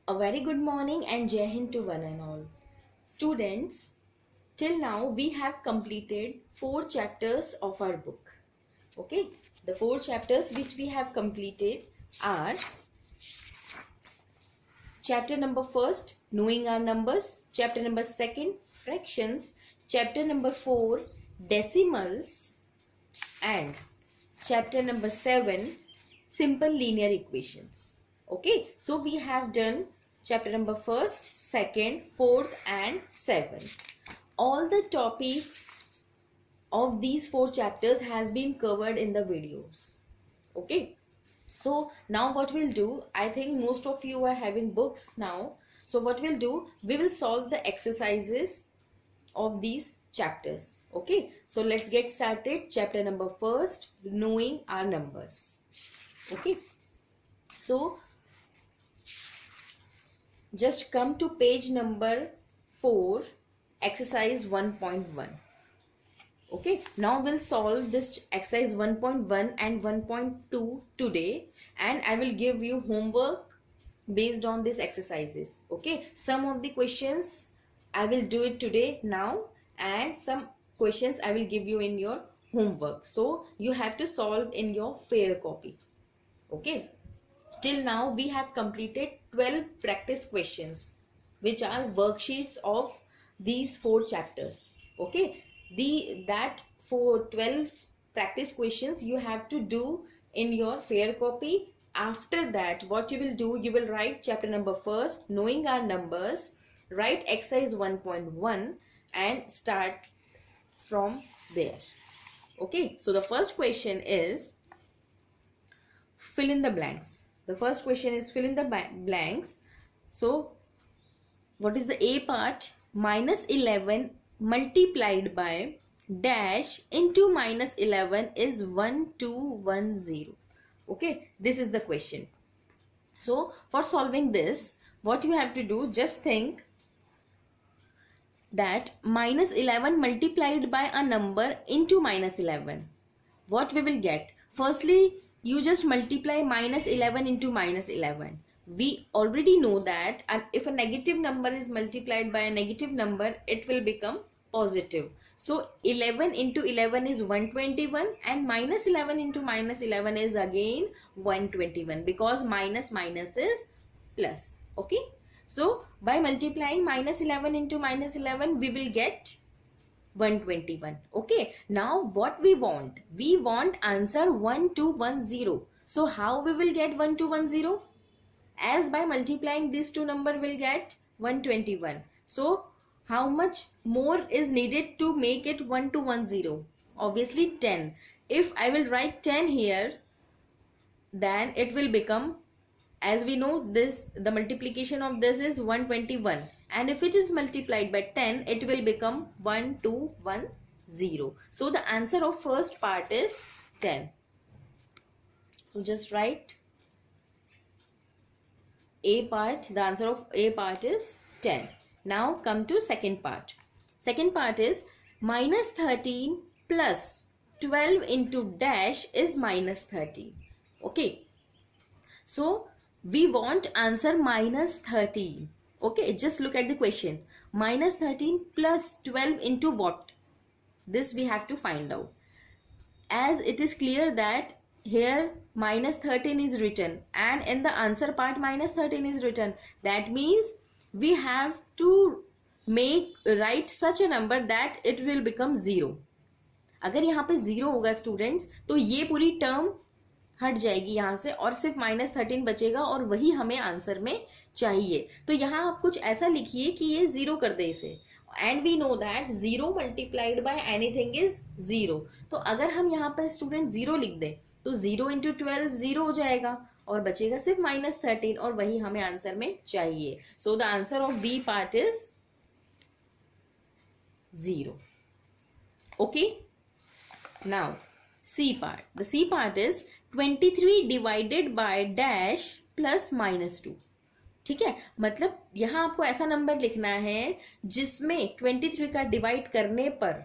A very good morning and Jai Hind to one and all. Students, till now we have completed 4 chapters of our book. Okay, the 4 chapters which we have completed are chapter number 1st, knowing our numbers, chapter number 2nd, fractions, chapter number 4, decimals, and chapter number 7, simple linear equations. Okay, so we have done chapter number 1st, 2nd, 4th and 7th. All the topics of these 4 chapters has been covered in the videos. Okay, so now what we'll do, I think most of you are having books now. So what we'll do, we will solve the exercises of these chapters. Okay, so let's get started. Chapter number 1st, knowing our numbers. Okay, so just come to page number 4, exercise 1.1. Okay, now we'll solve this exercise 1.1 and 1.2 today, and I will give you homework based on these exercises. Okay, some of the questions I will do it today now, and some questions I will give you in your homework. So you have to solve in your fair copy. Okay, till now we have completed 12 practice questions which are worksheets of these 4 chapters. Okay, that for 12 practice questions you have to do in your fair copy. After that, what you will do, you will write chapter number 1st, knowing our numbers, write exercise 1.1 and start from there. Okay, so the first question is fill in the blanks. The first question is fill in the blanks. So what is the A part? Minus 11 multiplied by dash into minus 11 is 1210. Okay, this is the question. So for solving this, what you have to do, just think that minus 11 multiplied by a number into minus 11. What we will get? Firstly, you just multiply minus 11 into minus 11. We already know that if a negative number is multiplied by a negative number, it will become positive. So 11 into 11 is 121 and minus 11 into minus 11 is again 121 because minus minus is plus. Okay, so by multiplying minus 11 into minus 11, we will get 121. Okay, now what we want? We want answer 1210. So how we will get 1210? As by multiplying these two number will get 121. So how much more is needed to make it 1210? Obviously 10. If I will write 10 here, then it will become, as we know, this the multiplication of this is 121, and if it is multiplied by 10, it will become 1210. So the answer of first part is 10. So just write A part. The answer of A part is 10. Now come to second part. Second part is minus 13 plus 12 into dash is minus 13. Okay, so we want answer minus 13. Okay, just look at the question. Minus 13 plus 12 into what? This we have to find out. As it is clear that here minus 13 is written and in the answer part minus 13 is written. That means we have to write such a number that it will become 0. अगर यहाँ पे 0 होगा students, तो ये पूरी term हट जाएगी यहाँ से और सिर्फ minus 13 बचेगा और वही हमें आंसर में चाहिए. तो यहाँ आप कुछ ऐसा लिखिए कि ये 0 कर दे इसे. And we know that 0 multiplied by anything is 0. तो अगर हम यहाँ पर स्टूडेंट 0 लिख दे तो 0 into 12 0 हो जाएगा और बचेगा सिर्फ minus 13 और वही हमें आंसर में चाहिए. So the answer of B part is 0. Okay. Now C part. The C part is 23 divided by dash plus minus 2. ठीक है, मतलब यहाँ आपको ऐसा नंबर लिखना है जिसमें 23 का डिवाइड करने पर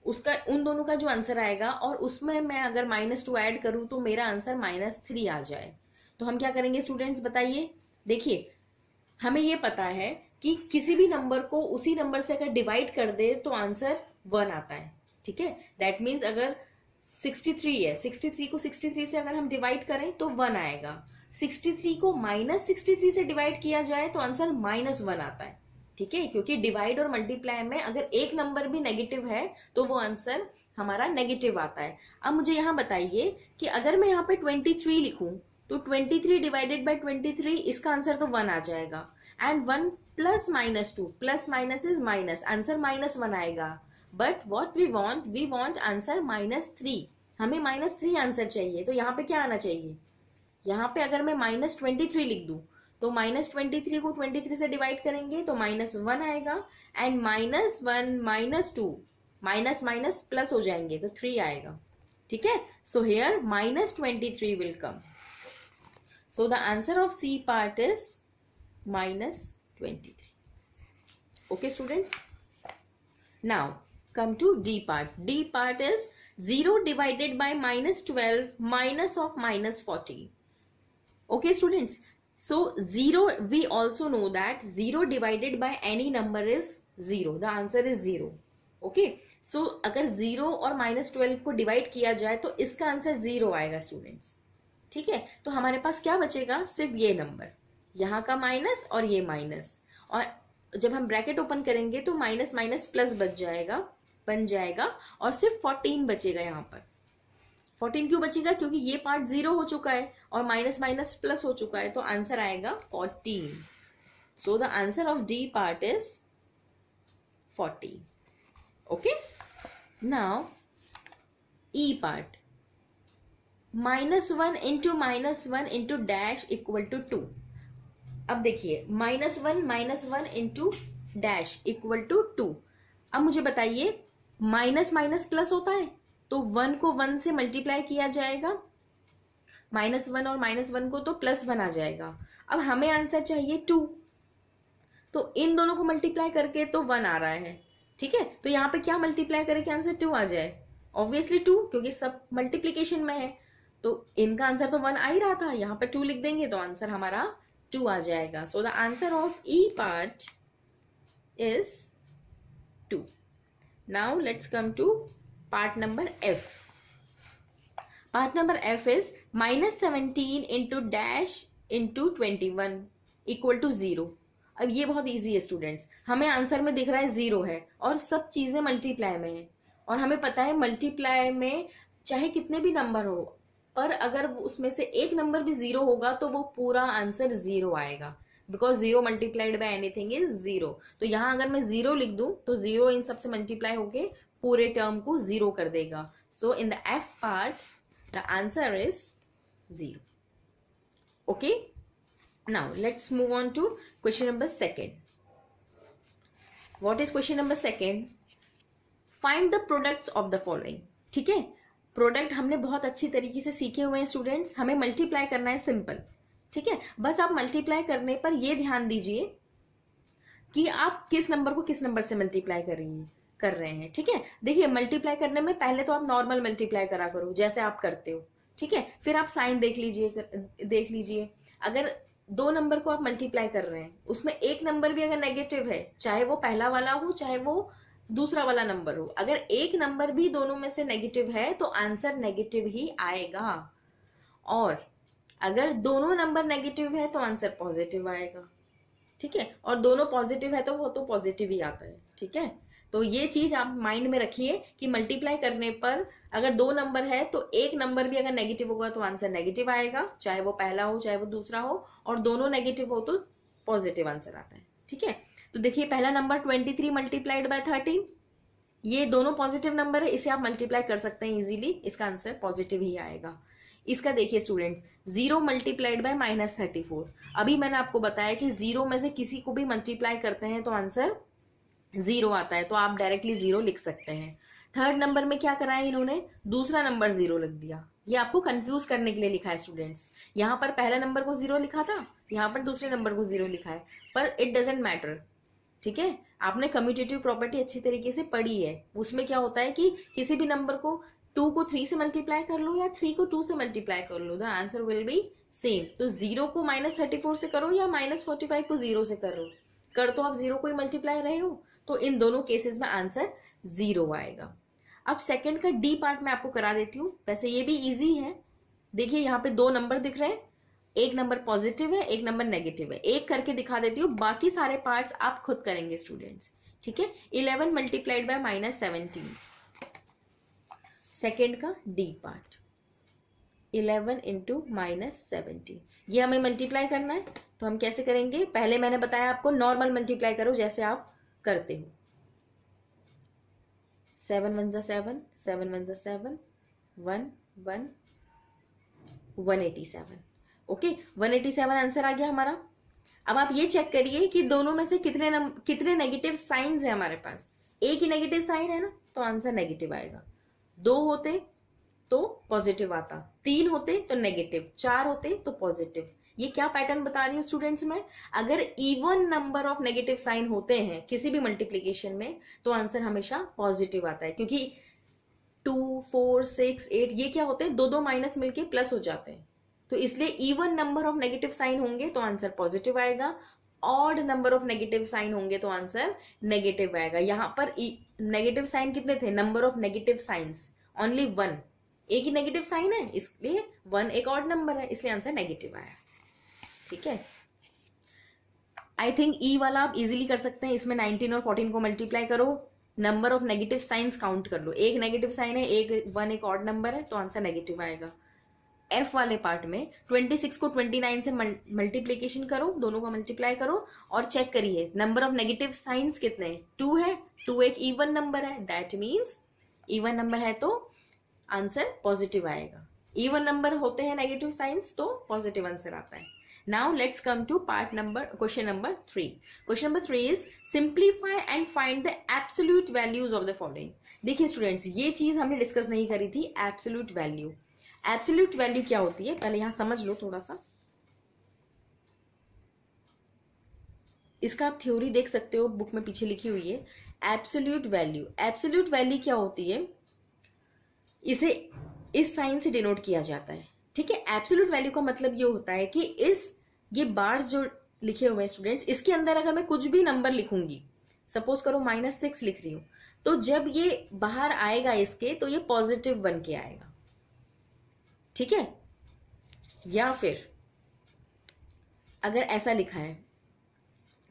उसका उन दोनों का जो आंसर आएगा और उसमें मैं अगर -2 ऐड करूं तो मेरा आंसर -3 आ जाए. तो हम क्या करेंगे स्टूडेंट्स बताइए. देखिए हमें ये पता है कि किसी भी नंबर को उसी नंबर से अगर डिवाइड कर दे तो आंसर 1 आता है, ठीक है। दैट मीन्स अगर 63 है, 63 को 63 से अगर हम डिवाइड करें तो 1 आएगा। 63 को -63 से डिवाइड किया जाए तो आंसर -1 आता है, ठीक है। क्योंकि डिवाइड और मल्टीप्लाई में अगर एक नंबर भी नेगेटिव है तो वो आंसर हमारा नेगेटिव आता है। अब मुझे यहां बताइए कि अगर मैं यहाँ पे 23 लिखूं तो 23 डिवाइडेड बाय 23 इसका आंसर तो 1 आ जाएगा। And 1 plus -2 plus minus is minus, answer -1 आएगा। But what we want answer -3। हमें -3 आंसर चाहिए, तो यहाँ पे क्या आना चाहिए? यहाँ पे अगर मैं -23 लिख दूं तो -23 को 23 से डिवाइड करेंगे तो -1 आएगा। एंड -1 -2 माइनस माइनस प्लस हो जाएंगे तो 3 आएगा, ठीक है। So here -23 will come. So the answer of C part is -23. Okay students, now come to D part. D part is 0 divided by -12 minus of -40. Okay students, so 0, we also know that 0 divided by any number is 0. The answer is 0. Okay, so अगर 0 और -12 को divide किया जाए तो इसका answer 0 आएगा students, ठीक है। तो हमारे पास क्या बचेगा? सिर्फ ये नंबर, यहाँ का माइनस और ये माइनस, और जब हम ब्रैकेट ओपन करेंगे तो माइनस माइनस प्लस बन जाएगा और सिर्फ 14 बचेगा। यहाँ पर 14 क्यों बचेगा? क्योंकि ये पार्ट 0 हो चुका है और माइनस माइनस प्लस हो चुका है, तो आंसर आएगा 14. So the answer of D part is 40. Okay, now E part, -1 into -1 into dash equal to 2. अब देखिए -1 इंटू डैश इक्वल टू 2. अब मुझे बताइए माइनस माइनस प्लस होता है तो 1 को 1 से मल्टीप्लाई किया जाएगा, -1 और -1 को तो +1 आ जाएगा। अब हमें आंसर चाहिए 2, तो इन दोनों को मल्टीप्लाई करके तो 1 आ रहा है, ठीक है। तो यहाँ पे क्या मल्टीप्लाई करें कि आंसर 2 आ जाए? ऑब्वियसली 2, क्योंकि सब मल्टीप्लीकेशन में है, तो इनका आंसर तो 1 आ ही रहा था, यहाँ पे 2 लिख देंगे तो आंसर हमारा 2 आ जाएगा. So the answer of E part is 2. Now let's come to part number F. Part number F is -17 into dash into 21 equal to 0. अब ये बहुत इजी है स्टूडेंट्स, हमें आंसर में दिख रहा है 0 है और सब चीजें मल्टीप्लाई में है, और हमें पता है मल्टीप्लाई में चाहे कितने भी नंबर हो, पर अगर उसमें से एक नंबर भी 0 होगा तो वो पूरा आंसर 0 आएगा, because 0 multiplied by anything is 0. तो यहां अगर मैं 0 लिख दूं तो 0 इन सबसे मल्टीप्लाई होके पूरे टर्म को 0 कर देगा. So in the F part the answer is 0. Okay, now let's move on to question number 2. What is question number 2? Find the products of the following. ठीक है, प्रोडक्ट हमने बहुत अच्छी तरीके से सीखे हुए हैं स्टूडेंट्स. हमें मल्टीप्लाई करना है, सिंपल. ठीक है, बस आप मल्टीप्लाई करने पर ये ध्यान दीजिए कि आप किस नंबर को किस नंबर से मल्टीप्लाई कर रहे हैं. ठीक है, देखिए मल्टीप्लाई करने में पहले तो आप नॉर्मल मल्टीप्लाई करा करो जैसे आप करते हो. ठीक है, फिर आप साइन देख लीजिए. अगर 2 नंबर को आप मल्टीप्लाई कर रहे हैं, उसमें एक नंबर भी अगर नेगेटिव है, चाहे वो पहला वाला हो चाहे वो दूसरा वाला नंबर हो, अगर एक नंबर भी दोनों में से नेगेटिव है तो आंसर नेगेटिव ही आएगा. और अगर दोनों नंबर नेगेटिव है तो आंसर पॉजिटिव आएगा. ठीक है, और दोनों पॉजिटिव है तो वो तो पॉजिटिव ही आता है. ठीक है, तो ये चीज आप माइंड में रखिए कि मल्टीप्लाई करने पर अगर 2 नंबर है तो एक नंबर भी अगर नेगेटिव होगा तो आंसर नेगेटिव आएगा, चाहे वो पहला हो चाहे वो दूसरा हो, और दोनों नेगेटिव हो तो पॉजिटिव आंसर आता है. ठीक है, तो देखिए पहला नंबर 23 मल्टीप्लाइड बाय 13, ये दोनों पॉजिटिव नंबर है, इसे आप मल्टीप्लाई कर सकते हैं इजीली, इसका आंसर पॉजिटिव ही आएगा. इसका देखिए स्टूडेंट्स, 0 मल्टीप्लाइड बाय -34. अभी मैंने आपको बताया कि 0 में से किसी को भी मल्टीप्लाई करते हैं तो आंसर 0 आता है, तो आप डायरेक्टली 0 लिख सकते हैं. थर्ड नंबर में क्या करा है इन्होंने, दूसरा नंबर 0 लिख दिया. ये आपको कंफ्यूज करने के लिए लिखा है स्टूडेंट्स. यहाँ पर पहले नंबर को 0 लिखा था, यहाँ पर दूसरे नंबर को 0 लिखा है, पर इट डजेंट मैटर. ठीक है, आपने कम्यूटेटिव प्रॉपर्टी अच्छी तरीके से पढ़ी है. उसमें क्या होता है कि किसी भी नंबर को 2 को 3 से मल्टीप्लाई कर लो या 3 को 2 से मल्टीप्लाई कर लो, the answer will be same. तो 0 को -34 से करो या -45 को 0 से करो, कर तो आप 0 को ही मल्टीप्लाई रहे हो, तो इन दोनों केसेस में आंसर 0 आएगा। अब सेकंड का डी पार्ट मैं आपको करा देती हूँ, वैसे ये भी इजी है। देखिए यहाँ पे 2 नंबर दिख रहे हैं, एक नंबर पॉजिटिव है, एक नंबर नेगेटिव है। एक करके दिखा देती हूँ, बाकी सारे पार्ट्स आप खुद करेंगे स्टूडेंट्स, ठीक है। 11 मल्टीप्लाइड बाय -17, सेकेंड का डी पार्ट 11 इंटू -17, ये हमें मल्टीप्लाई करना है। तो हम कैसे करेंगे, पहले मैंने बताया आपको नॉर्मल मल्टीप्लाई करो जैसे आप करते हो। 7 1 7, 7 1 7, 1 1 187। ओके, 187 आंसर आ गया हमारा। अब आप ये चेक करिए कि दोनों में से कितने नेगेटिव साइंस है हमारे पास। एक ही नेगेटिव साइन है ना, तो आंसर नेगेटिव आएगा। 2 होते तो पॉजिटिव आता, 3 होते तो नेगेटिव, 4 होते तो पॉजिटिव। ये क्या पैटर्न बता रही हूँ स्टूडेंट्स में, अगर even number of negative sign होते हैं किसी भी मल्टीप्लीकेशन में तो आंसर हमेशा पॉजिटिव आता है, क्योंकि 2 4 6 8 ये क्या होते हैं, 2 माइनस मिलके प्लस हो जाते हैं। तो इसलिए even number of negative sign होंगे तो आंसर पॉजिटिव आएगा, odd number of negative sign होंगे तो आंसर नेगेटिव आएगा। यहां पर नेगेटिव साइन कितने थे, number of negative science only 1, एक ही नेगेटिव साइन है इसलिए 1 एक ऑड नंबर है, इसलिए आंसर नेगेटिव आया, ठीक है। आई थिंक ई वाला आप इजीली कर सकते हैं, इसमें 19 और 14 को मल्टीप्लाई करो, number of negative science count कर लो, एक नेगेटिव साइन है, एक 1 एक ऑड नंबर है, तो आंसर नेगेटिव आएगा। एफ वाले पार्ट में 26 को 29 से मल्टीप्लीकेशन करो, दोनों को मल्टीप्लाई करो और चेक करिए नंबर ऑफ नेगेटिव साइंस कितने हैं, 2 है, 2 एक इवन नंबर है, दैट मीन्स इवन नंबर है तो आंसर पॉजिटिव आएगा। इवन नंबर होते हैं नेगेटिव साइंस तो पॉजिटिव आंसर आता है। Now let's come to question number 3। Question number 3 is simplify and find the absolute values of the following. देखिए स्टूडेंट्स, ये चीज हमने डिस्कस नहीं करी थी, एब्सोल्यूट वैल्यू। एब्सोल्यूट वैल्यू क्या होती है पहले यहां समझ लो थोड़ा सा, इसका आप थ्योरी देख सकते हो, बुक में पीछे लिखी हुई है। एब्सोल्यूट वैल्यू, एब्सोल्यूट वैल्यू क्या होती है, इसे इस साइन से डिनोट किया जाता है, ठीक है। एब्सोल्यूट वैल्यू का मतलब ये होता है कि ये बार्स जो लिखे हुए हैं स्टूडेंट्स, इसके अंदर अगर मैं कुछ भी नंबर लिखूंगी, सपोज करो -6 लिख रही हूं, तो जब ये बाहर आएगा इसके तो ये पॉजिटिव बन के आएगा, ठीक है। या फिर अगर ऐसा लिखा है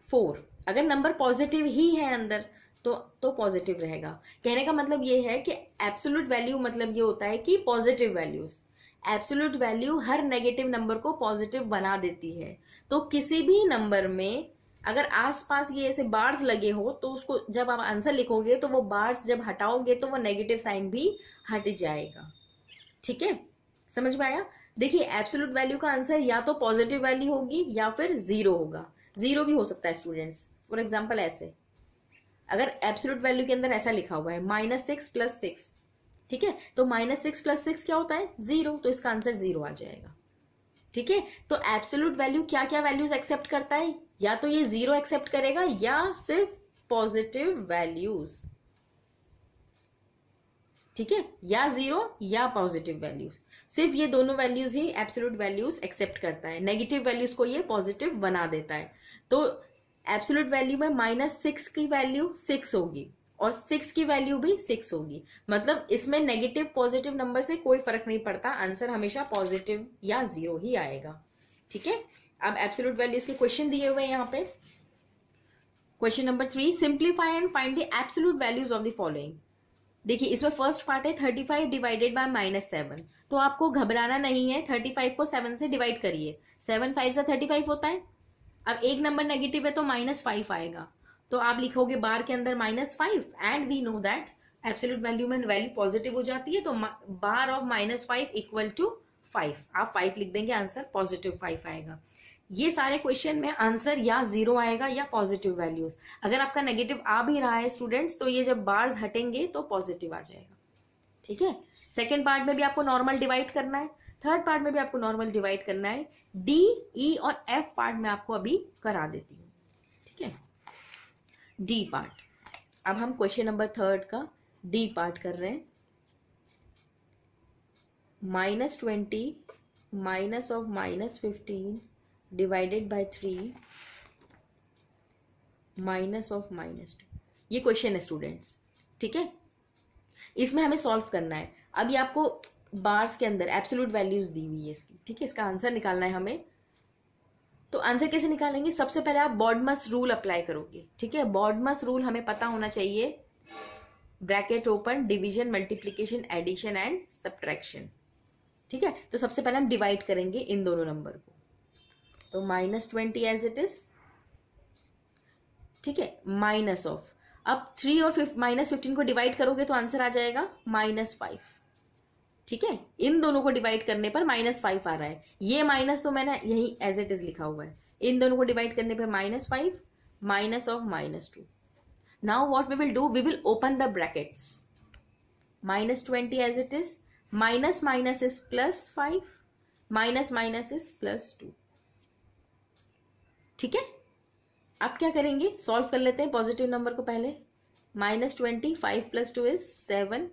4, अगर नंबर पॉजिटिव ही है अंदर तो पॉजिटिव रहेगा। कहने का मतलब ये है कि एब्सोल्यूट वैल्यू मतलब ये होता है कि पॉजिटिव वैल्यूज, एब्सोल्यूट वैल्यू हर नेगेटिव नंबर को पॉजिटिव बना देती है। तो किसी भी नंबर में अगर आसपास ये ऐसे बार्स लगे हो तो उसको जब आप आंसर लिखोगे तो वो बार्स जब हटाओगे तो वो नेगेटिव साइन भी हट जाएगा, ठीक है। समझ में आया। देखिए एब्सोल्यूट वैल्यू का आंसर या तो पॉजिटिव वैल्यू होगी या फिर 0 होगा, 0 भी हो सकता है स्टूडेंट्स। फॉर एग्जाम्पल ऐसे अगर एब्सोल्यूट वैल्यू के अंदर ऐसा लिखा हुआ है -6 + 6, ठीक है, तो -6 + 6 क्या होता है 0, तो इसका आंसर 0 आ जाएगा, ठीक है। तो एब्सोल्यूट वैल्यू क्या क्या वैल्यूज एक्सेप्ट करता है, या तो ये 0 एक्सेप्ट करेगा या सिर्फ पॉजिटिव वैल्यूज, ठीक है, या 0 या पॉजिटिव वैल्यूज, सिर्फ ये दोनों वैल्यूज ही एब्सोल्यूट वैल्यूज एक्सेप्ट करता है। नेगेटिव वैल्यूज को ये पॉजिटिव बना देता है। तो एब्सोल्यूट वैल्यू में -6 की वैल्यू 6 होगी और 6 की वैल्यू भी 6 होगी, मतलब इसमें नेगेटिव पॉजिटिव नंबर से कोई फर्क नहीं पड़ता, आंसर हमेशा पॉजिटिव या 0 ही आएगा, ठीक है। अब एब्सोल्यूट वैल्यूज के क्वेश्चन दिए हुए हैं यहाँ पे। Question number 3, simplify and find the absolute values of the following. देखिए इसमें फर्स्ट पार्ट है 35 डिवाइडेड बाय -7, तो आपको घबराना नहीं है, 35 को 7 से डिवाइड करिए, 7 5 से 35 होता है। अब एक नंबर नेगेटिव है तो -5 आएगा, तो आप लिखोगे बार के अंदर -5 and we know that absolute value में वैल्यू पॉजिटिव हो जाती है, तो बार ऑफ -5 इक्वल टू 5, आप 5 लिख देंगे, आंसर पॉजिटिव 5 आएगा। ये सारे क्वेश्चन में आंसर या 0 आएगा या पॉजिटिव वैल्यूज। अगर आपका नेगेटिव आ भी रहा है स्टूडेंट्स तो ये जब बार्स हटेंगे तो पॉजिटिव आ जाएगा, ठीक है। सेकेंड पार्ट में भी आपको नॉर्मल डिवाइड करना है, थर्ड पार्ट में भी आपको नॉर्मल डिवाइड करना है, डी ई और एफ पार्ट में आपको अभी करा देती हूँ, ठीक है। डी पार्ट, अब हम क्वेश्चन नंबर 3 का डी पार्ट कर रहे हैं। -20 minus of -15 divided by 3 minus of -2। ये क्वेश्चन है स्टूडेंट्स, ठीक है। इसमें हमें सॉल्व करना है। अभी आपको बार्स के अंदर एब्सोल्यूट वैल्यूज दी हुई है इसकी, ठीक है। इसका आंसर निकालना है हमें। तो आंसर कैसे निकालेंगे? सबसे पहले आप बॉडमस रूल अप्लाई करोगे, ठीक है। बॉडमस रूल हमें पता होना चाहिए, bracket open, division, multiplication, addition and subtraction, ठीक है। तो सबसे पहले हम डिवाइड करेंगे इन दोनों नंबर को। तो -20 एज इट इज, ठीक है, माइनस ऑफ, अब 3 और -15 को डिवाइड करोगे तो आंसर आ जाएगा -5, ठीक है। इन दोनों को डिवाइड करने पर -5 आ रहा है। ये माइनस तो मैंने यही एज इट इज लिखा हुआ है। इन दोनों को डिवाइड करने पर -5 minus of -2। Now what we will do, we will open the brackets. -20 as it is, minus minus is +5, minus minus is +2, ठीक है। अब क्या करेंगे, सॉल्व कर लेते हैं पॉजिटिव नंबर को पहले। -20, 5 + 2 इज 7,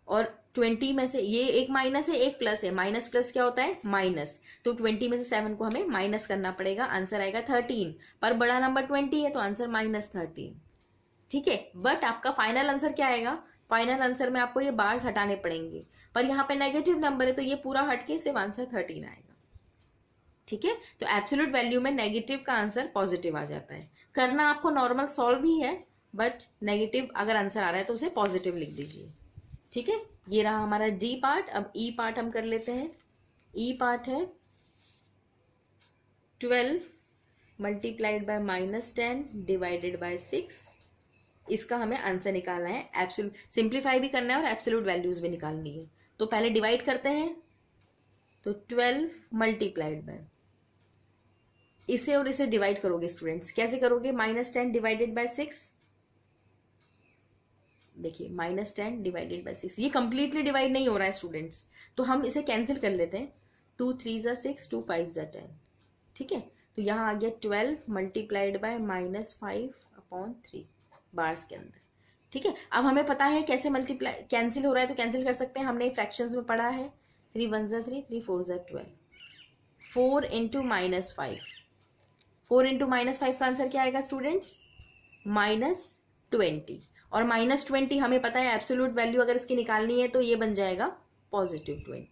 और 20 में से ये एक माइनस है एक प्लस है, माइनस प्लस क्या होता है, माइनस। तो 20 में से 7 को हमें माइनस करना पड़ेगा, आंसर आएगा 13। पर बड़ा नंबर 20 है तो आंसर -13, ठीक है। बट आपका फाइनल आंसर क्या आएगा, फाइनल आंसर में आपको ये बार्स हटाने पड़ेंगे, पर यहाँ पे नेगेटिव नंबर है तो ये पूरा हटके सिर्फ आंसर 13 आएगा, ठीक है। तो एब्सोल्यूट वैल्यू में नेगेटिव का आंसर पॉजिटिव आ जाता है। करना आपको नॉर्मल सॉल्व ही है, बट नेगेटिव अगर आंसर आ रहा है तो उसे पॉजिटिव लिख दीजिए, ठीक है। ये रहा हमारा डी पार्ट। अब ई पार्ट हम कर लेते हैं। ई पार्ट है 12 मल्टीप्लाइड बाय -10 डिवाइडेड बाय 6। इसका हमें आंसर निकालना है, एब्सोल्यूट सिंप्लीफाई भी करना है और एब्सोल्यूट वैल्यूज भी निकालनी है। तो पहले डिवाइड करते हैं। तो 12 मल्टीप्लाइड बाय, इसे और इसे डिवाइड करोगे स्टूडेंट्स, कैसे करोगे, -10 डिवाइडेड बाय 6। देखिए -10 डिवाइडेड बाय 6, ये कंप्लीटली डिवाइड नहीं हो रहा है स्टूडेंट्स, तो हम इसे कैंसिल कर लेते हैं। 2 3 ज़ा 6, 2 5 ज़ा 10, ठीक है। तो यहाँ आ गया 12 मल्टीप्लाइड बाय -5/3 बार्स के अंदर, ठीक है। अब हमें पता है कैसे मल्टीप्लाई कैंसिल हो रहा है, तो कैंसिल कर सकते हैं, हमने फ्रैक्शंस में पढ़ा है। 3 1 ज़ा 3, 3 4 ज़ा 12, 4 × -5, 4 × -5 का आंसर क्या आएगा स्टूडेंट्स, -20। और -20 हमें पता है एब्सोल्यूट वैल्यू अगर इसकी निकालनी है तो ये बन जाएगा +20,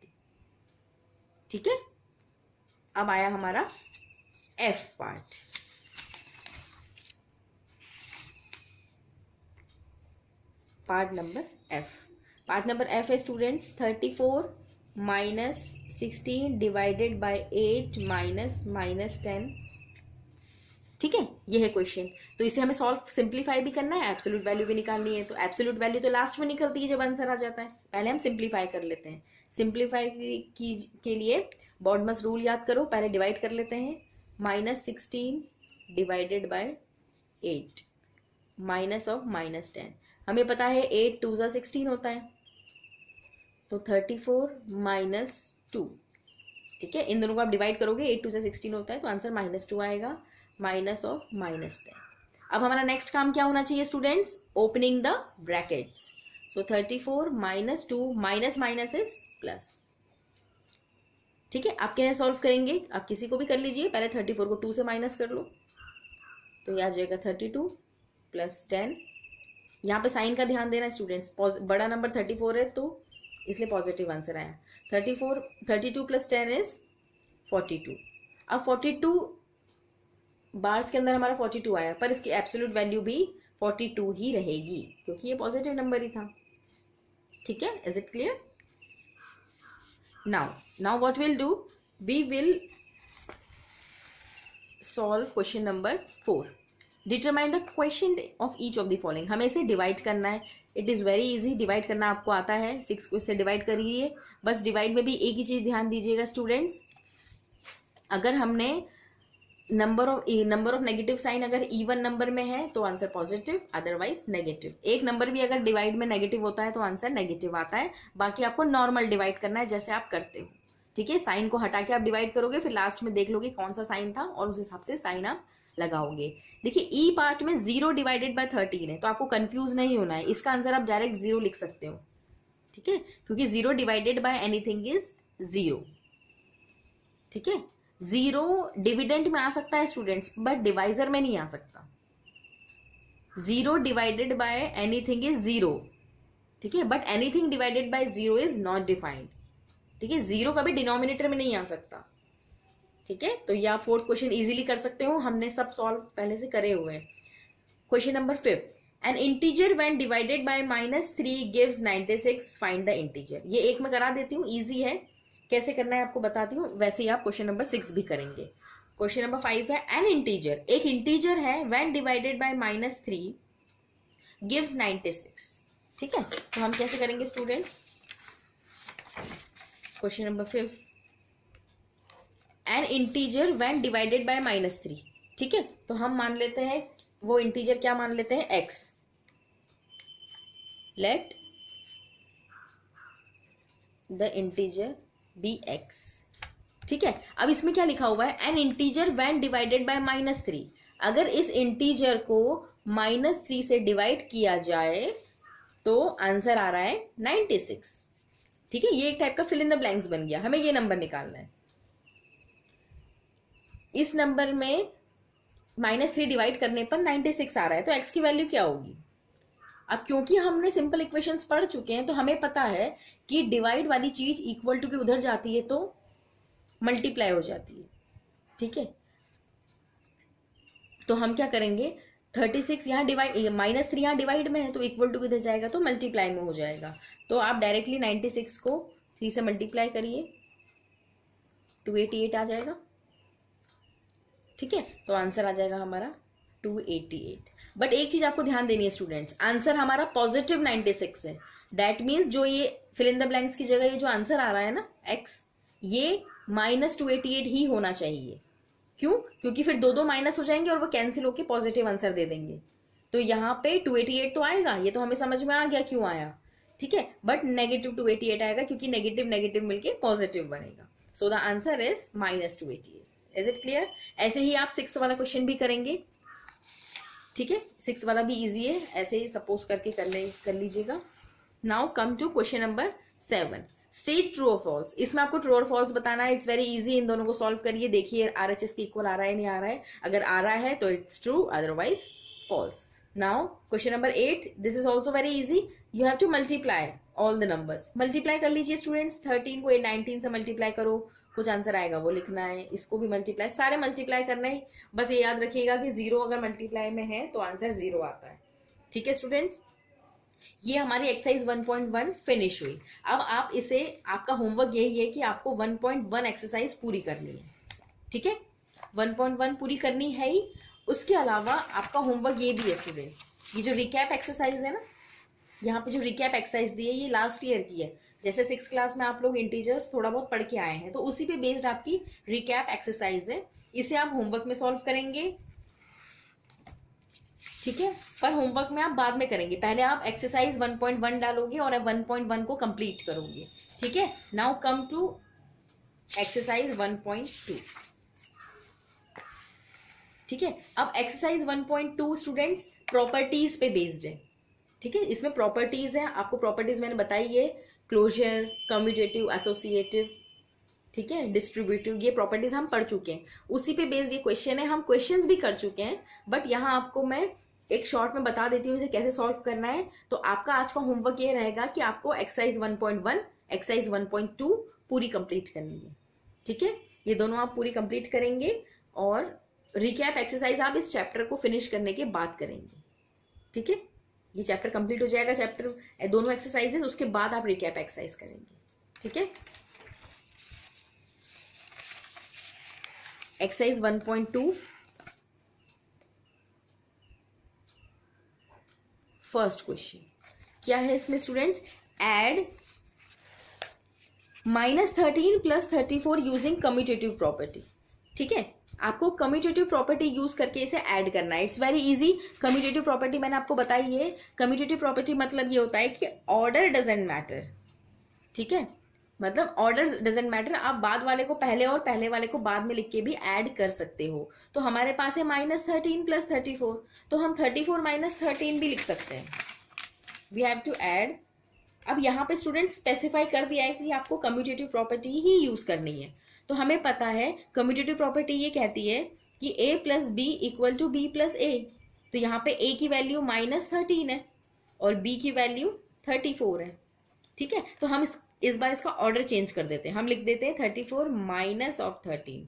ठीक है। अब आया हमारा F part. Part number F. Part number F है स्टूडेंट्स 34 -16 डिवाइडेड बाय 8 -10, ठीक है। ये है क्वेश्चन। तो इसे हमें सॉल्व सिंप्लीफाई भी करना है, एब्सोल्यूट वैल्यू भी निकालनी है। तो एब्सोल्यूट वैल्यू तो लास्ट में निकलती है जब आंसर आ जाता है, पहले हम सिंप्लीफाई कर लेते हैं। सिंप्लीफाई के लिए बॉडमस रूल याद करो, पहले डिवाइड कर लेते हैं। -16 डिवाइडेड बाय 8 माइनस ऑफ -10, हमें पता है 8 2 ज़ा 16 होता है, तो 34 -2, ठीक है। इन दोनों को आप डिवाइड करोगे, 8 2 ज़ा 16 होता है तो आंसर -2 आएगा, माइनस ऑफ -10। अब हमारा नेक्स्ट काम क्या होना चाहिए students, opening the brackets. So 34 -2 minus minus is plus, ठीक है। आप कैसे सॉल्व करेंगे, आप किसी को भी कर लीजिए, पहले 34 को 2 से माइनस कर लो, तो यह आ जाएगा 32 + 10। यहाँ पे साइन का ध्यान देना स्टूडेंट्स, बड़ा नंबर 34 है तो इसलिए पॉजिटिव आंसर आया। 32 + 10 इज 42। अब 42 बार्स के अंदर हमारा 42 आया, पर इसकी एब्सोल्यूट वैल्यू भी 42 ही रहेगी क्योंकि ये पॉजिटिव नंबर ही था, ठीक है। Is it clear? Now what will do, we will solve question number 4। Determine the question of each of the following. हमें इसे डिवाइड करना है, it is very easy, divide करना आपको आता है। 6 को इससे डिवाइड करिए, बस डिवाइड में भी एक ही चीज़ ध्यान दीजिएगा स्टूडेंट्स, अगर हमने नंबर ऑफ नेगेटिव साइन अगर इवन नंबर में है तो आंसर पॉजिटिव, अदरवाइज नेगेटिव। एक नंबर भी अगर डिवाइड में नेगेटिव होता है तो आंसर नेगेटिव आता है। बाकी आपको नॉर्मल डिवाइड करना है जैसे आप करते हो, ठीक है। साइन को हटा के आप डिवाइड करोगे, फिर लास्ट में देख लोगे कौन सा साइन था और उस हिसाब से साइन आप लगाओगे। देखिए ई पार्ट में 0 डिवाइडेड बाय 13 है, तो आपको कंफ्यूज नहीं होना है, इसका आंसर आप डायरेक्ट 0 लिख सकते हो, ठीक है, क्योंकि 0 डिवाइडेड बाय एनीथिंग इज 0, ठीक है, 0 डिविडेंड में आ सकता है स्टूडेंट्स, बट डिवाइजर में नहीं आ सकता। 0 डिवाइडेड बाय एनीथिंग इज 0, ठीक है, but anything divided by 0 is not defined, ठीक है। 0 कभी डिनोमिनेटर में नहीं आ सकता, ठीक है। तो या 4th क्वेश्चन इजीली कर सकते हो, हमने सब सॉल्व पहले से करे हुए हैं। Question number 5, N integer when divided by -3 gives 96, find the integer. ये एक मैं करा देती हूँ, इजी है, कैसे करना है आपको बताती हूँ। वैसे ही आप क्वेश्चन नंबर 6 भी करेंगे। क्वेश्चन नंबर 5 है, एन इंटीजर, एक इंटीजर है, व्हेन डिवाइडेड बाय -3 गिव्स 96, ठीक है। तो हम कैसे करेंगे students, question number 5, N integer when divided by -3, ठीक है। तो हम मान लेते हैं वो इंटीजर, क्या मान लेते हैं, x, let the integer be x, ठीक है। अब इसमें क्या लिखा हुआ है, an integer when divided by -3, अगर इस इंटीजर को -3 से डिवाइड किया जाए तो आंसर आ रहा है 96, ठीक है। ये एक टाइप का फिल इन द ब्लैंक्स बन गया, हमें ये नंबर निकालना है। इस नंबर में -3 डिवाइड करने पर 96 आ रहा है, तो x की वैल्यू क्या होगी। अब क्योंकि हमने सिंपल इक्वेशंस पढ़ चुके हैं तो हमें पता है कि डिवाइड वाली चीज इक्वल टू के उधर जाती है तो मल्टीप्लाई हो जाती है, ठीक है। तो हम क्या करेंगे, 36 यहाँ डिवाइड, -3 यहाँ डिवाइड में है तो इक्वल टू किधर जाएगा, तो मल्टीप्लाई में हो जाएगा। तो आप डायरेक्टली 96 को 3 से मल्टीप्लाई करिए, 288 आ जाएगा, ठीक है। तो आंसर आ जाएगा हमारा 288। बट एक चीज आपको ध्यान देनी है स्टूडेंट्स, आंसर हमारा पॉजिटिव 96 है। दैट मीन्स जो ये फिल इन द ब्लैंक्स की जगह ये जो आंसर आ रहा है ना x, ये -288 ही होना चाहिए। क्यों, क्योंकि फिर दो माइनस हो जाएंगे और वो कैंसिल होके पॉजिटिव आंसर दे देंगे। तो यहाँ पे 288 तो आएगा, ये तो हमें समझ में आ गया क्यों आया, ठीक है। बट -288 आएगा क्योंकि नेगेटिव नेगेटिव मिलके पॉजिटिव बनेगा। सो the answer is -288। Is it clear. ऐसे ही आप 6th वाला क्वेश्चन भी करेंगे, ठीक है। 6th वाला भी इजी है, ऐसे ही सपोज करके कर लीजिएगा। Now come to question number 7, state true और फॉल्स। इसमें आपको ट्रू और फॉल्स बताना है, इट्स वेरी इजी। इन दोनों को सॉल्व करिए, देखिए RHS के इक्वल आ रहा है नहीं आ रहा है। अगर आ रहा है तो it's true, otherwise false. Now question number 8, this is also very easy. You have to multiply all the numbers. Multiply कर लीजिए स्टूडेंट्स, 13 को 19 से मल्टीप्लाई करो, कुछ आंसर आएगा वो लिखना है। इसको भी मल्टीप्लाई, सारे मल्टीप्लाई करना है। बस ये याद रखिएगा कि 0 अगर मल्टीप्लाई में है तो आंसर 0 आता है, ठीक है स्टूडेंट्स। ये हमारी एक्सरसाइज 1.1 फिनिश हुई। अब आप इसे, आपका होमवर्क यही है कि आपको 1.1 एक्सरसाइज पूरी करनी है, ठीक है। 1.1 पूरी करनी है ही। उसके अलावा आपका होमवर्क ये भी है स्टूडेंट्स, ये जो रिकैप एक्सरसाइज है ना, यहाँ पे जो रिकैप एक्सरसाइज दी है ये लास्ट ईयर की है। जैसे 6th क्लास में आप लोग इंटीजर्स थोड़ा बहुत पढ़ के आए हैं, तो उसी पे बेस्ड आपकी रिकैप एक्सरसाइज है। इसे आप होमवर्क में सॉल्व करेंगे, ठीक है। पर होमवर्क में आप बाद में करेंगे, पहले आप एक्सरसाइज 1.1 डालोगे और 1.1 को कंप्लीट करोगे, ठीक है। नाउ कम टू एक्सरसाइज 1.2, ठीक है। अब एक्सरसाइज 1.2 स्टूडेंट्स प्रॉपर्टीज पे बेस्ड है, ठीक है। इसमें प्रॉपर्टीज है, आपको प्रॉपर्टीज मैंने बताई है, क्लोजर, कम्यूटेटिव, एसोसिएटिव, ठीक है, डिस्ट्रीब्यूटिव, ये प्रॉपर्टीज हम पढ़ चुके हैं। उसी पे बेस्ड ये क्वेश्चन है, हम क्वेश्चंस भी कर चुके हैं, बट यहाँ आपको मैं एक शॉर्ट में बता देती हूँ इसे कैसे सॉल्व करना है। तो आपका आज का होमवर्क ये रहेगा कि आपको एक्सरसाइज 1.1, एक्सरसाइज 1.2 पूरी कंप्लीट करनी है, ठीक है। ये दोनों आप पूरी कंप्लीट करेंगे और रिकैप एक्सरसाइज आप इस चैप्टर को फिनिश करने के बाद करेंगे, ठीक है। ये चैप्टर कंप्लीट हो जाएगा, चैप्टर दोनों एक्सरसाइजेस, उसके बाद आप रिकैप एक्सरसाइज करेंगे, ठीक है। एक्सरसाइज 1.2 फर्स्ट क्वेश्चन क्या है इसमें students, add -13 + 34 using commutative property, ठीक है। आपको कम्यूटेटिव प्रॉपर्टी यूज करके इसे ऐड करना है। It's very easy. Commutative property मैंने आपको बताई है। कम्यूटेटिव प्रॉपर्टी मतलब ये होता है कि ऑर्डर डजंट मैटर, ठीक है। मतलब ऑर्डर डजंट मैटर, आप बाद वाले को पहले और पहले वाले को बाद में लिख के भी ऐड कर सकते हो। तो हमारे पास है -13 + 34, तो हम 34 - 13 भी लिख सकते हैं। We have to add. अब यहाँ पे स्टूडेंट स्पेसिफाई कर दिया है कि आपको कम्यूटेटिव प्रॉपर्टी ही यूज करनी है। तो हमें पता है कम्यूटेटिव प्रॉपर्टी ये कहती है कि a plus B equal to B plus A. तो यहाँ पे a की वैल्यू -13 है और b की वैल्यू 34 है। ठीक है, तो हम इस बार इसका ऑर्डर चेंज कर देते हैं, हम लिख देते हैं 34 माइनस ऑफ 13।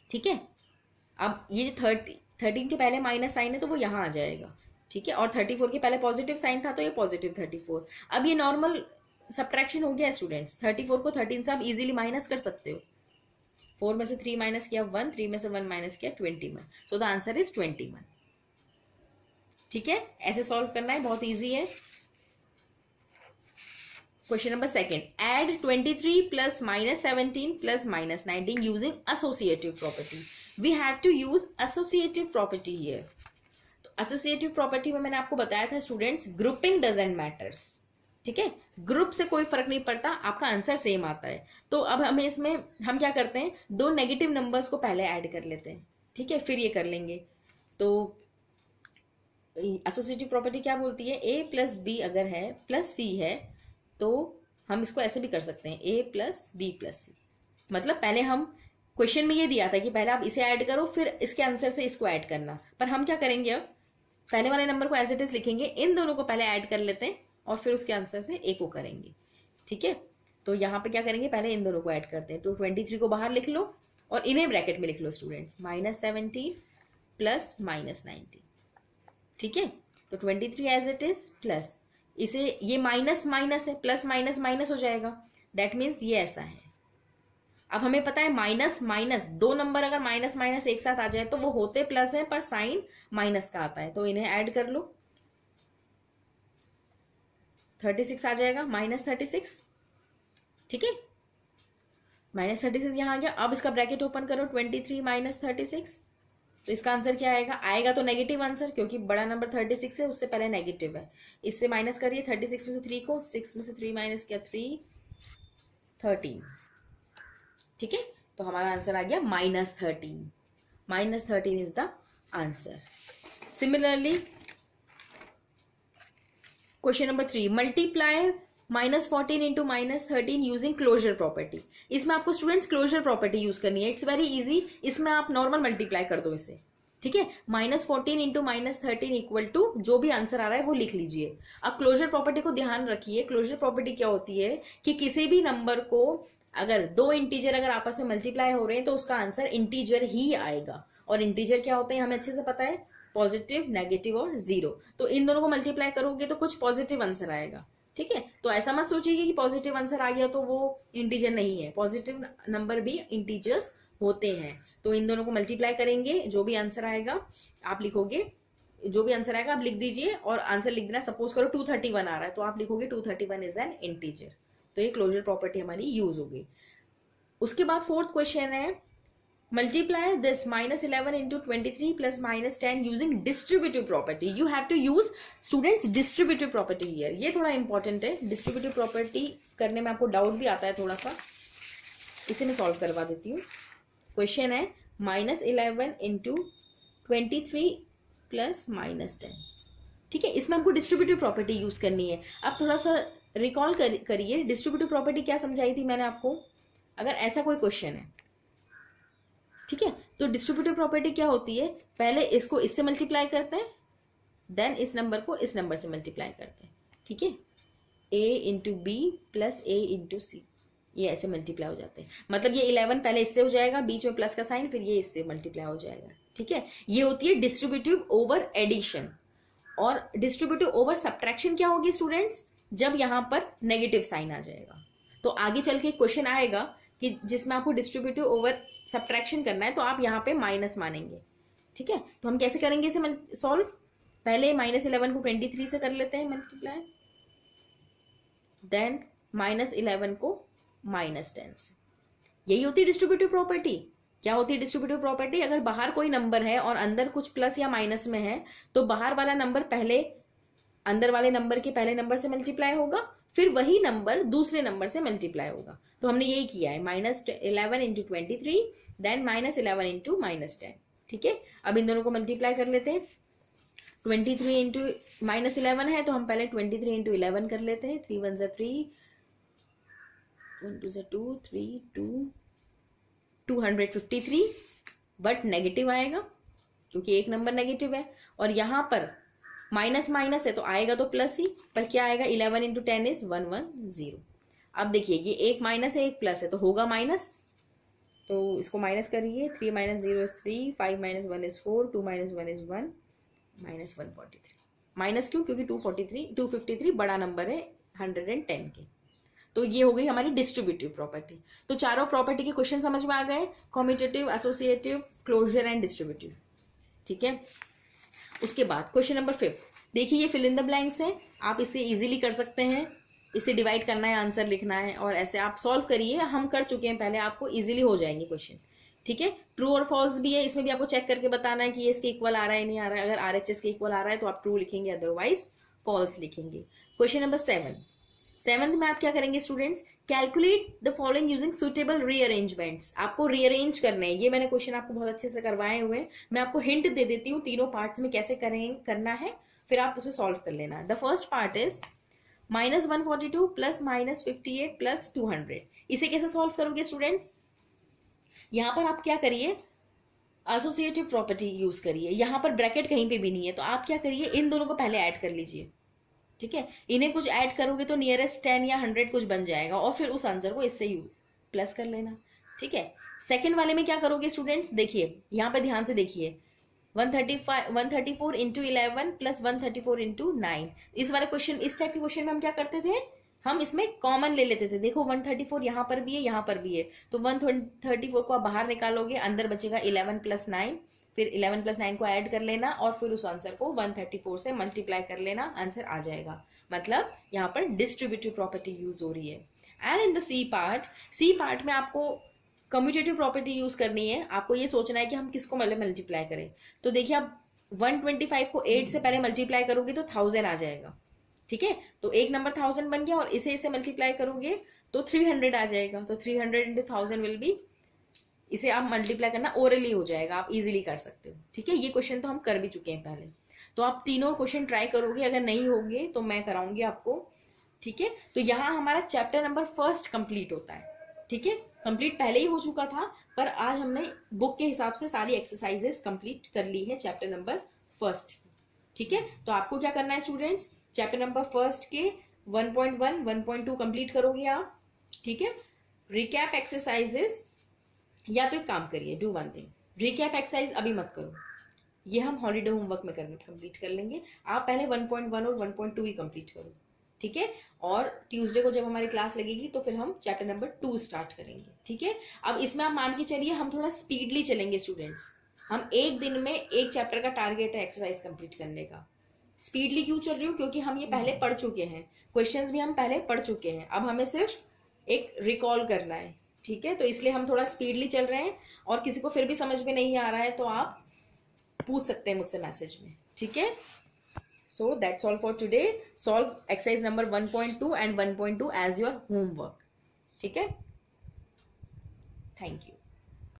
ठीक है, अब ये जो 13 के पहले माइनस साइन है तो वो यहां आ जाएगा। ठीक है, और 34 के पहले पॉजिटिव साइन था तो ये पॉजिटिव 34। अब ये नॉर्मल सब्ट्रैक्शन हो गया स्टूडेंट्स। 34 को 13 से आप इजीली माइनस कर सकते हो। 4 में से 3 माइनस किया 1, 3 में से 1 माइनस किया 21। सो द आंसर इज 21। ठीक है, ऐसे सॉल्व करना है, बहुत इजी है। Question number second, add 23 plus -17 plus -19 using associative property. We have to use associative property here. तो एसोसिएटिव प्रॉपर्टी में मैंने आपको बताया था स्टूडेंट्स, ग्रुपिंग डजंट मैटर्स। ठीक है, ग्रुप से कोई फर्क नहीं पड़ता, आपका आंसर सेम आता है। तो अब हमें इसमें हम क्या करते हैं, दो नेगेटिव नंबर्स को पहले ऐड कर लेते हैं। ठीक है, फिर ये कर लेंगे। तो एसोसिएटिव प्रॉपर्टी क्या बोलती है, a प्लस बी अगर है प्लस c है तो हम इसको ऐसे भी कर सकते हैं, a प्लस बी प्लस सी। मतलब पहले हम क्वेश्चन में ये दिया था कि पहले आप इसे ऐड करो फिर इसके आंसर से इसको ऐड करना, पर हम क्या करेंगे, अब पहले वाले नंबर को एज इट इज लिखेंगे, इन दोनों को पहले ऐड कर लेते हैं और फिर उसके आंसर से a को करेंगे। ठीक है, तो यहाँ पे क्या करेंगे, पहले इन दोनों को ऐड करते हैं। तो 23 को बाहर लिख लो और इन्हें ब्रैकेट में लिख लो स्टूडेंट्स, -17 प्लस -19। ठीक है, तो 23 एज इट इज प्लस, इसे ये माइनस माइनस है, प्लस माइनस माइनस हो जाएगा, दैट मीन्स ये ऐसा है। अब हमें पता है माइनस माइनस, दो नंबर अगर माइनस माइनस एक साथ आ जाए तो वो होते प्लस है पर साइन माइनस का आता है, तो इन्हें ऐड कर लो। 36 आ जाएगा, -36। ठीक है, -36 यहां आ गया। अब इसका ब्रैकेट ओपन करो, 23 माइनस 36, तो इसका आंसर क्या आएगा, आएगा तो नेगेटिव आंसर, क्योंकि बड़ा नंबर 36 है, उससे पहले नेगेटिव है। इससे माइनस करिए 36 में से 3 को, 6 में से 3 माइनस किया 3, 13। ठीक है, तो हमारा आंसर आ गया -13। -13 is the answer. Similarly question number 3, multiply -14 into -13 using closure property. इसमें आपको स्टूडेंट्स क्लोजर प्रॉपर्टी यूज करनी है, इट्स वेरी इजी। इसमें आप नॉर्मल मल्टीप्लाई कर दो इसे। ठीक है, -14 इंटू -13 इक्वल टू जो भी आंसर आ रहा है वो लिख लीजिए। अब क्लोजर प्रॉपर्टी को ध्यान रखिए, क्लोजर प्रॉपर्टी क्या होती है कि किसी भी नंबर को अगर दो इंटीजर अगर आपस में मल्टीप्लाई हो रहे हैं तो उसका आंसर इंटीजर ही आएगा। और इंटीजर क्या होते हैं हमें अच्छे से पता है, पॉजिटिव, नेगेटिव और 0। तो इन दोनों को मल्टीप्लाई करोगे तो कुछ पॉजिटिव आंसर आएगा। ठीक है, तो ऐसा मत सोचिए कि पॉजिटिव आंसर आ गया तो वो इंटीजर नहीं है, पॉजिटिव नंबर भी इंटीजर्स होते हैं। तो इन दोनों को मल्टीप्लाई करेंगे, जो भी आंसर आएगा आप लिखोगे, जो भी आंसर आएगा आप लिख दीजिए और आंसर लिख देना। सपोज करो 231 आ रहा है तो आप लिखोगे 231 इज एन इंटीजर। तो ये क्लोजर प्रॉपर्टी हमारी यूज हो गई। उसके बाद फोर्थ क्वेश्चन है, multiply this -11 into 23 plus -10 using distributive property. You have to use students distributive property here. ये थोड़ा इंपॉर्टेंट है, डिस्ट्रीब्यूटिव प्रॉपर्टी करने में आपको डाउट भी आता है थोड़ा सा, इसे मैं सॉल्व करवा देती हूँ। क्वेश्चन है -11 इंटू 23 प्लस -10। ठीक है, इसमें हमको डिस्ट्रीब्यूटिव प्रॉपर्टी यूज करनी है। अब थोड़ा सा रिकॉल करिए, डिस्ट्रीब्यूटिव प्रॉपर्टी क्या समझाई थी मैंने आपको। अगर ऐसा कोई क्वेश्चन है, ठीक है, तो डिस्ट्रीब्यूटिव प्रॉपर्टी क्या होती है, पहले इसको इससे मल्टीप्लाई करते हैं, देन इस नंबर को इस नंबर से मल्टीप्लाई करते हैं। ठीक है, a into B plus a into C, ये ऐसे मल्टीप्लाई हो जाते हैं। मतलब ये 11 पहले इससे हो जाएगा, बीच में प्लस का साइन, फिर ये इससे मल्टीप्लाई हो जाएगा। ठीक है, ये होती है डिस्ट्रीब्यूटिव ओवर एडिशन। और डिस्ट्रीब्यूटिव ओवर सब्ट्रैक्शन क्या होगी स्टूडेंट्स, जब यहां पर नेगेटिव साइन आ जाएगा। तो आगे चल के क्वेश्चन आएगा कि जिसमें आपको डिस्ट्रीब्यूटिव ओवर सब्ट्रैक्शन करना है तो आप यहाँ पे माइनस मानेंगे। ठीक है, तो हम कैसे करेंगे इसे सॉल्व, पहले -11 को 23 से कर लेते हैं मल्टीप्लाई, देन -11 को -10 से। यही होती है डिस्ट्रीब्यूटिव प्रॉपर्टी। क्या होती है डिस्ट्रीब्यूटिव प्रॉपर्टी, अगर बाहर कोई नंबर है और अंदर कुछ प्लस या माइनस में है तो बाहर वाला नंबर पहले अंदर वाले नंबर के पहले नंबर से मल्टीप्लाई होगा, फिर वही नंबर दूसरे नंबर से मल्टीप्लाई होगा। तो हमने यही किया है, -11 इंटू 23 देन -11 इंटू -10। ठीक है, अब इन दोनों को मल्टीप्लाई कर लेते हैं। 23 इंटू -11 है तो हम पहले 23 इंटू 11 कर लेते हैं। 3 1 3, 1 2 2 3 2 253, बट नेगेटिव आएगा क्योंकि एक नंबर नेगेटिव है, और यहां पर माइनस माइनस है तो आएगा तो प्लस ही, पर क्या आएगा 11 इंटू 10 इज 110। अब देखिए ये एक माइनस है एक प्लस है तो होगा माइनस, तो इसको माइनस करिए, 3 minus 0 is 3, 5 minus 1 is 4, 2 minus 1 is 1, minus 143। Minus क्यों? क्योंकि 253 बड़ा नंबर है 110 के। तो ये हो गई हमारी डिस्ट्रीब्यूटिव प्रॉपर्टी। तो चारों प्रॉपर्टी के क्वेश्चन समझ में आ गए, commutative, associative, closer and distributive. ठीक है, उसके बाद क्वेश्चन नंबर 5, देखिए ये फिल इन द ब्लैंक्स है, आप इसे इजीली कर सकते हैं, इसे डिवाइड करना है, आंसर लिखना है, और ऐसे आप सॉल्व करिए, हम कर चुके हैं पहले, आपको इजीली हो जाएंगे क्वेश्चन। ठीक है, ट्रू और फॉल्स भी है, इसमें भी आपको चेक करके बताना है कि ये इसके इक्वल आ रहा है नहीं आ रहा है। अगर आरएचएस के इक्वल आ रहा है तो आप ट्रू लिखेंगे, अदरवाइज फॉल्स लिखेंगे। क्वेश्चन नंबर 7 में आप क्या करेंगे students, calculate the following using suitable rearrangements. आपको रीअरेंज करना है, ये मैंने क्वेश्चन आपको बहुत अच्छे से करवाए हुए हैं, मैं आपको हिंट दे देती हूँ तीनों पार्ट्स में कैसे करना है, फिर आप उसे सॉल्व कर लेना। The first part is -142 plus -58 plus 200। इसे कैसे सॉल्व करोगे स्टूडेंट्स, यहां पर आप क्या करिए, एसोसिएटिव प्रॉपर्टी यूज करिए, यहां पर ब्रैकेट कहीं पे भी नहीं है, तो आप क्या करिए, इन दोनों को पहले ऐड कर लीजिए। ठीक है, इन्हें कुछ ऐड करोगे तो नियरेस्ट 10 या 100 कुछ बन जाएगा, और फिर उस आंसर को इससे प्लस कर लेना। ठीक है, सेकंड वाले में क्या करोगे स्टूडेंट्स, देखिए यहां पे ध्यान से देखिए, 134 इंटू 11 प्लस 134 इंटू 9। इस वाले क्वेश्चन, इस टाइप के क्वेश्चन में हम क्या करते थे, हम इसमें कॉमन ले लेते थे। देखो 134 यहां पर भी है, यहां पर भी है, तो 134 को आप बाहर निकालोगे, अंदर बचेगा 11 प्लस 9, फिर 11 प्लस 9 को ऐड कर लेना, और फिर उस आंसर को 134 से मल्टीप्लाई कर लेना, आंसर आ जाएगा। मतलब यहाँ पर डिस्ट्रीब्यूटिव प्रॉपर्टी यूज हो रही है। And in the C part में आपको कम्यूटेटिव प्रॉपर्टी यूज करनी है। आपको ये सोचना है कि हम किसको मल्टीप्लाई करें। तो देखिए आप 125 को 8 से पहले मल्टीप्लाई करोगे तो 1000 आ जाएगा। ठीक है, तो एक नंबर 1000 बन गया, और इसे मल्टीप्लाई करोगे तो 300 आ जाएगा। तो 300 इंटू 1000 विल बी, इसे आप मल्टीप्लाई करना ओरली हो जाएगा, आप इजीली कर सकते हो। ठीक है, ये क्वेश्चन तो हम कर भी चुके हैं पहले, तो आप तीनों क्वेश्चन ट्राई करोगे, अगर नहीं होंगे तो मैं कराऊंगी आपको। ठीक है, तो यहाँ हमारा चैप्टर नंबर 1 कंप्लीट होता है। ठीक है, कंप्लीट पहले ही हो चुका था, पर आज हमने बुक के हिसाब से सारी एक्सरसाइजेस कंप्लीट कर ली है चैप्टर नंबर 1। ठीक है, तो आपको क्या करना है स्टूडेंट्स, चैप्टर नंबर 1 के 1.1 1.2 कंप्लीट करोगे आप। ठीक है, रिकैप एक्सरसाइजेस, या तो एक काम करिए, do one thing, recap exercise अभी मत करो, ये हम हॉलीडे होमवर्क में कंप्लीट कर लेंगे। आप पहले 1.1 और 1.2 ही कंप्लीट करो। ठीक है, और ट्यूसडे को जब हमारी क्लास लगेगी तो फिर हम चैप्टर नंबर 2 स्टार्ट करेंगे। ठीक है, अब इसमें आप मान के चलिए हम थोड़ा स्पीडली चलेंगे स्टूडेंट्स। हम एक दिन में एक चैप्टर का टारगेट है एक्सरसाइज कंप्लीट करने का। स्पीडली क्यों चल रही हूँ, क्योंकि हम ये पहले पढ़ चुके हैं, क्वेश्चंस भी हम पहले पढ़ चुके हैं, अब हमें सिर्फ एक रिकॉल करना है। ठीक है, तो इसलिए हम थोड़ा स्पीडली चल रहे हैं, और किसी को फिर भी समझ में नहीं आ रहा है तो आप पूछ सकते हैं मुझसे मैसेज में। ठीक है, so that's all for today. Solve exercise number 1.2 and 1.2 as your homework. ठीक है, थैंक यू।